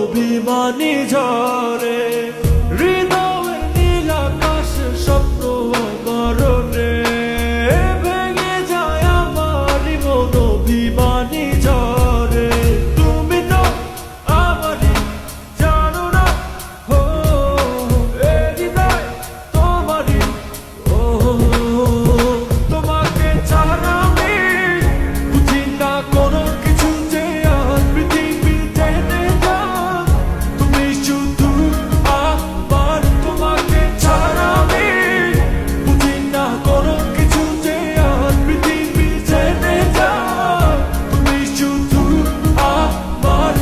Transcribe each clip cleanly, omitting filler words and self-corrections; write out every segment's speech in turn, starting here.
অভিমানী ঝরে হৃদয়ের নীল আকাশে স্বপ্ন অমরণে ভেঙে যায় আমার মন অভিমানী ঝরে তুমি তো আমারই জানো না হো এ হৃদয় তোমারই ও তোমাকে ছাড়া আমি বুঝি না কোনো কিছু যে আর পৃথিবী টেনে যাক তুমি শুধু আমার তোমাকে ছাড়া আমি বুঝি না কোনো কিছু যে আর পৃথিবী টেনে যাক তুমি শুধু আমার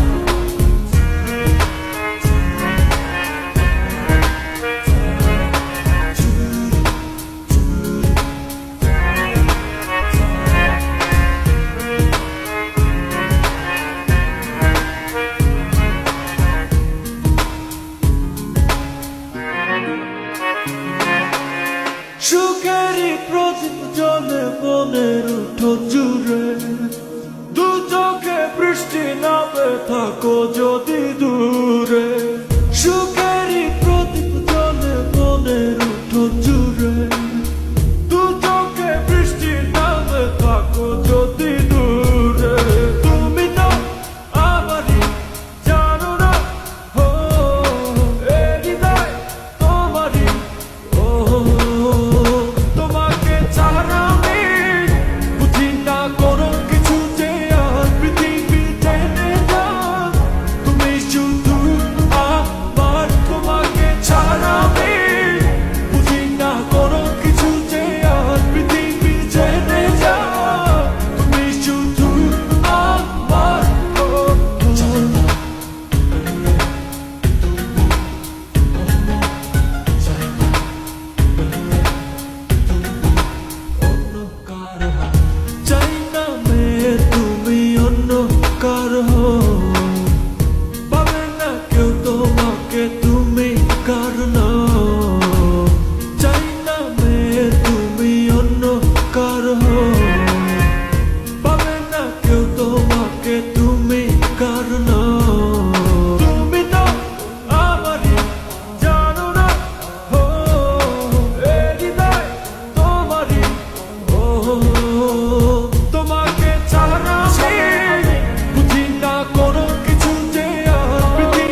সুখেরই প্রদীপ জ্বলে মনের উঠো জুড়ে দু চোখে বৃষ্টি নামে থাকো যদি দূর